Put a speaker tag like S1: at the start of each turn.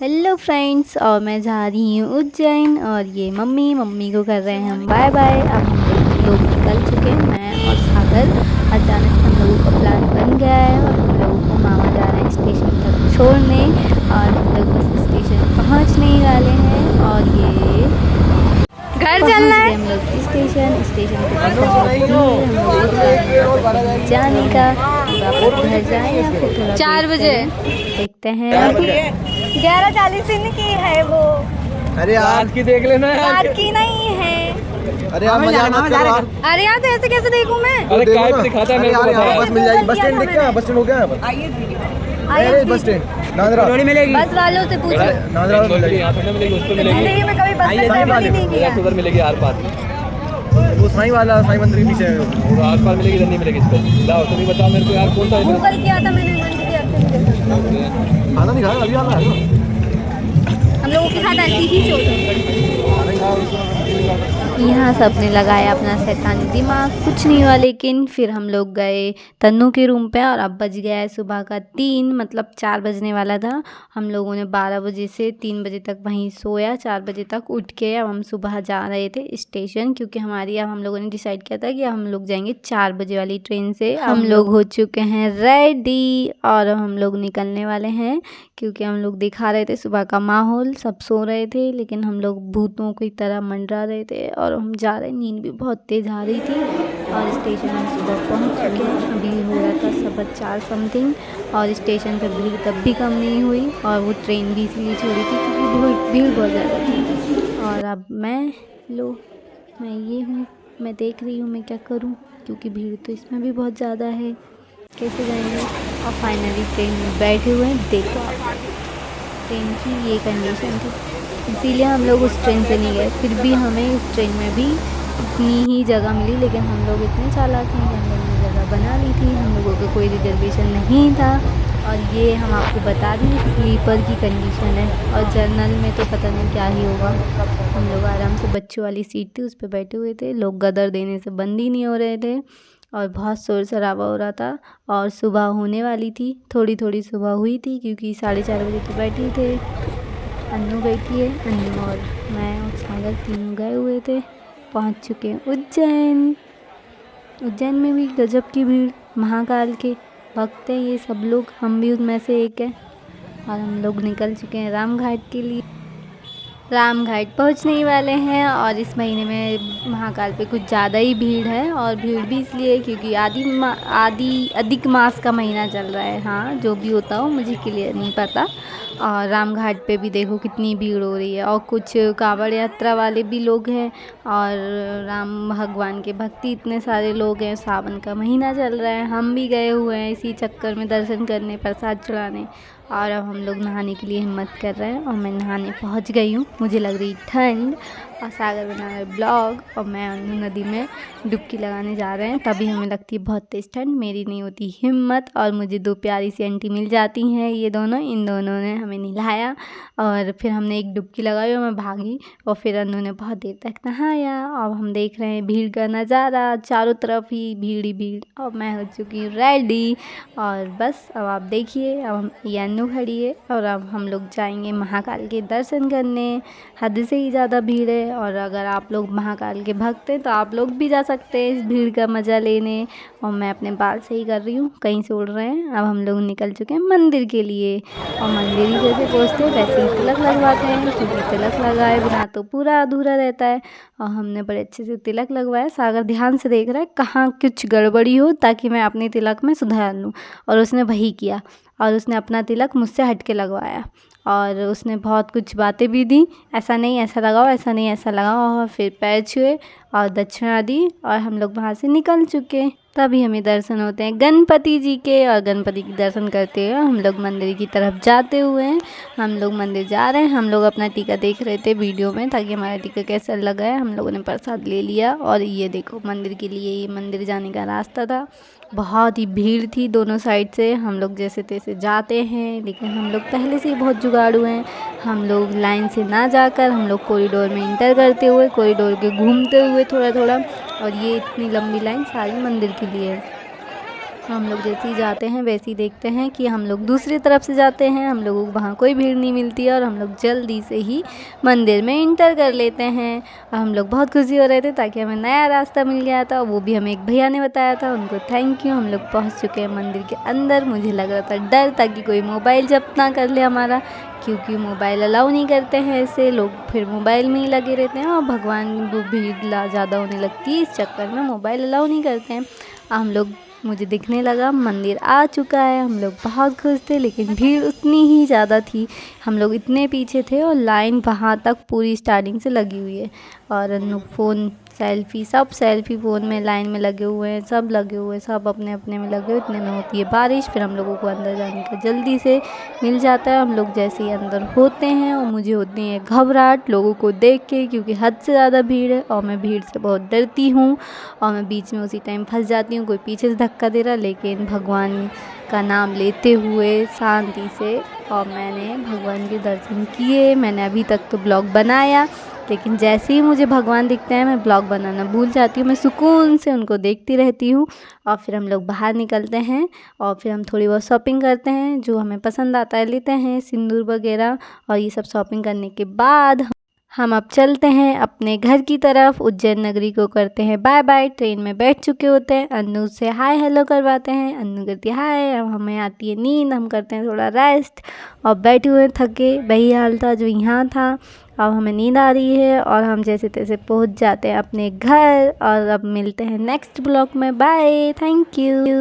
S1: Hello friends, और मैं जा रही हूँ उज्जैन और ये मम्मी को कर रहे हैं हम बाय बाय। अब हम लोग निकल चुके हैं, मैं और सागर। अचानक से हम लोगों का प्लान बन गया है और हम लोगों को मामा जा रहे हैं स्टेशन तक छोड़ने। और हम लोग बस स्टेशन पहुँचने ही वाले हैं और ये घर चलना है। हम लोग स्टेशन पे पहुँच गए। हम लोग को जाने का वापस घर जाए या फिर थोड़ा 4 बजे देखते हैं। 11:40 दिन की है वो।
S2: अरे आज की देख लेना यार।
S1: आज की नहीं है।
S2: अरे यार मजा मत करो यार।
S1: अरे यार, तो ऐसे कैसे देखूं मैं?
S2: अरे काय पे दिखाता है मेरे को यार, बस मिल जाएगी। बस स्टैंड दिख गया, बस स्टैंड हो गया यहाँ पर। आइए बस स्टैंड नांदरा
S1: मिलेगी। बस वालों से पूछो।
S2: नांदरा में मिलेगी,
S3: यहाँ थोड़ी मिलेगी, उस पे मिलेगी।
S1: जिंदगी में कभी बस में नहीं किया।
S3: उधर मिलेगी आर पार।
S2: वो साईं वाला, साईं मंदिर के पीछे है वो।
S3: आर पार मिलेगी, इधर नहीं मिलेगी। इस पे लाओ, तुम ही बताओ मेरे को यार, कौन सा
S1: गूगल किया था मैंने, मंदिर के अच्छे
S2: खाना नहीं खाया अभी आ रहा है।
S1: हम लोगों के साथ ऐसी ही चोट है। यहाँ सबने लगाया अपना शैतानी दिमाग, कुछ नहीं हुआ। लेकिन फिर हम लोग गए तन्नू के रूम पे और अब बज गया है सुबह का 3, मतलब 4 बजने वाला था। हम लोगों ने 12 बजे से 3 बजे तक वहीं सोया। 4 बजे तक उठ के अब हम सुबह जा रहे थे स्टेशन, क्योंकि अब हम लोगों ने डिसाइड किया था कि हम लोग जाएंगे 4 बजे वाली ट्रेन से। हम लोग हो चुके हैं रेडी और हम लोग निकलने वाले हैं, क्योंकि हम लोग दिखा रहे थे सुबह का माहौल। सब सो रहे थे लेकिन हम लोग भूतों की तरह मंडरा रहे थे और हम जा रहे। नींद भी बहुत तेज़ आ रही थी और स्टेशन हम सुबह पहुंच चुके हैं। अभी हो रहा था 4:15 समथिंग और स्टेशन पर भीड़ तब भी कम नहीं हुई और वो ट्रेन भी इसलिए छोड़ी थी क्योंकि भीड़ बहुत ज़्यादा थी। और अब मैं ये हूँ, मैं देख रही हूँ मैं क्या करूँ, क्योंकि भीड़ तो इसमें भी बहुत ज़्यादा है। कैसे जाएंगे? और फाइनली ट्रेन में बैठे हुए हैं। देखो आप, ट्रेन की ये कंडीशन थी, इसीलिए हम लोग उस ट्रेन से नहीं गए। फिर भी हमें उस ट्रेन में भी उतनी ही जगह मिली, लेकिन हम लोग इतने चालाक हैं कि हम लोगों ने जगह बना ली थी। हम लोगों का कोई रिजर्वेशन नहीं था और ये हम आपको बता दें स्लीपर की कंडीशन है और जर्नल में तो पता नहीं क्या ही होगा। हम लोग आराम से, बच्चों वाली सीट थी उस पर बैठे हुए थे। लोग गदर देने से बंद ही नहीं हो रहे थे और बहुत शोर शराबा हो रहा था और सुबह होने वाली थी। थोड़ी थोड़ी सुबह हुई थी क्योंकि 4:30 बजे तो बैठे थे। अन्नू बैठी है, अन्नू और मैं और सागर तीनों गए हुए थे। पहुंच चुके हैं उज्जैन। उज्जैन में भी गजब की भीड़, महाकाल के भक्त हैं ये सब लोग, हम भी उनमें से एक हैं। और हम लोग निकल चुके हैं रामघाट के लिए। रामघाट पहुंचने ही वाले हैं और इस महीने में महाकाल पे कुछ ज़्यादा ही भीड़ है और भीड़ भी इसलिए क्योंकि अधिक मास का महीना चल रहा है। हाँ, जो भी होता हो मुझे क्लियर नहीं पता। और रामघाट पे भी देखो कितनी भीड़ हो रही है और कुछ कांवड़ यात्रा वाले भी लोग हैं और राम भगवान के भक्ति इतने सारे लोग हैं। सावन का महीना चल रहा है, हम भी गए हुए हैं इसी चक्कर में दर्शन करने, प्रसाद चढ़ाने। और अब हम लोग नहाने के लिए हिम्मत कर रहे हैं और मैं नहाने पहुंच गई हूँ। मुझे लग रही ठंड और सागर बना रहे ब्लॉग और मैं अन्नू नदी में डुबकी लगाने जा रहे हैं। तभी हमें लगती है बहुत तेज़ ठंड, मेरी नहीं होती हिम्मत और मुझे 2 प्यारी सी आंटी मिल जाती हैं। ये दोनों, इन दोनों ने हमें नहलाया और फिर हमने एक डुबकी लगाई और मैं भागी और फिर अन्नू ने बहुत देर तक नहाया। अब हम देख रहे हैं भीड़ का नज़ारा, चारों तरफ ही भीड़ ही भीड़ और मैं हो चुकी हूँ रेडी। और बस अब आप देखिए, अब हम ये अन्नू खड़ी है और अब हम लोग जाएंगे महाकाल के दर्शन करने। हद से ही ज़्यादा भीड़ है और अगर आप लोग महाकाल के भक्त हैं तो आप लोग भी जा सकते हैं इस भीड़ का मज़ा लेने। और मैं अपने बाल सही कर रही हूँ, कहीं से उड़ रहे हैं। अब हम लोग निकल चुके हैं मंदिर के लिए और मंदिर ही जैसे पहुँचते हैं वैसे ही तिलक लगवाते हैं, क्योंकि तिलक लगाए बिना तो पूरा अधूरा रहता है। और हमने बड़े अच्छे से तिलक लगवाया। सागर ध्यान से देख रहा है कहाँ कुछ गड़बड़ी हो ताकि मैं अपने तिलक में सुधार लूँ, और उसने वही किया और उसने अपना तिलक मुझसे हट के लगवाया और उसने बहुत कुछ बातें भी दी, ऐसा नहीं ऐसा लगाओ, ऐसा नहीं ऐसा लगाओ। और फिर पैर छुए और दक्षिणा दी और हम लोग वहाँ से निकल चुके। तभी हमें दर्शन होते हैं गणपति जी के और गणपति के दर्शन करते हुए हम लोग मंदिर की तरफ जाते हुए हैं। हम लोग मंदिर जा रहे हैं। हम लोग अपना टीका देख रहे थे वीडियो में ताकि हमारा टीका कैसा लगा है। हम लोगों ने प्रसाद ले लिया और ये देखो मंदिर के लिए, ये मंदिर जाने का रास्ता था। बहुत ही भीड़ थी दोनों साइड से। हम लोग जैसे तैसे जाते हैं लेकिन हम लोग पहले से ही बहुत जुगाड़ू हैं। हम लोग लाइन से ना जाकर हम लोग कॉरिडोर में इंटर करते हुए, कॉरिडोर के घूमते हुए थोड़ा थोड़ा, और ये इतनी लंबी लाइन सारी मंदिर के लिए है। हम लोग जैसे ही जाते हैं वैसे ही देखते हैं कि हम लोग दूसरी तरफ से जाते हैं, हम लोगों को वहाँ कोई भीड़ नहीं मिलती है और हम लोग जल्दी से ही मंदिर में इंटर कर लेते हैं। और हम लोग बहुत खुशी हो रहे थे ताकि हमें नया रास्ता मिल गया था, वो भी हमें एक भैया ने बताया था, उनको थैंक यू। हम लोग पहुँच चुके हैं मंदिर के अंदर। मुझे लग रहा था डर ताकि कोई मोबाइल जब्त ना कर ले हमारा, क्योंकि मोबाइल अलाउ नहीं करते हैं ऐसे लोग, फिर मोबाइल में ही लगे रहते हैं और भगवान वो भीड़ ज़्यादा होने लगती है, इस चक्कर में मोबाइल अलाउ नहीं करते हैं। हम लोग, मुझे दिखने लगा मंदिर आ चुका है, हम लोग बहुत खुश थे, लेकिन भीड़ उतनी ही ज़्यादा थी। हम लोग इतने पीछे थे और लाइन वहाँ तक पूरी स्टार्टिंग से लगी हुई है। और फ़ोन सेल्फ़ी, सब सेल्फ़ी फ़ोन में लाइन में लगे हुए हैं, सब लगे हुए हैं, सब अपने अपने में लगे हुए। इतने में होती है बारिश, फिर हम लोगों को अंदर जाने का जल्दी से मिल जाता है। हम लोग जैसे ही अंदर होते हैं और मुझे होती है घबराहट लोगों को देख के, क्योंकि हद से ज़्यादा भीड़ है और मैं भीड़ से बहुत डरती हूँ और मैं बीच में उसी टाइम फंस जाती हूँ, कोई पीछे से धक्का दे रहा। लेकिन भगवान का नाम लेते हुए शांति से और मैंने भगवान के दर्शन किए। मैंने अभी तक तो ब्लॉग बनाया, लेकिन जैसे ही मुझे भगवान दिखते हैं मैं ब्लॉग बनाना भूल जाती हूँ, मैं सुकून से उनको देखती रहती हूँ। और फिर हम लोग बाहर निकलते हैं और फिर हम थोड़ी बहुत शॉपिंग करते हैं, जो हमें पसंद आता है लेते हैं, सिंदूर वगैरह। और ये सब शॉपिंग करने के बाद हम अब चलते हैं अपने घर की तरफ। उज्जैन नगरी को करते हैं बाय बाय। ट्रेन में बैठ चुके होते हैं, अन्नू से हाय हेलो करवाते हैं, अन्नू करती है हाय। अब हमें आती है नींद, हम करते हैं थोड़ा रेस्ट और बैठे हुए थके, वही हाल था जो यहाँ था। अब हमें नींद आ रही है और हम जैसे तैसे पहुँच जाते हैं अपने घर। और अब मिलते हैं नेक्स्ट ब्लॉग में, बाय, थैंक यू।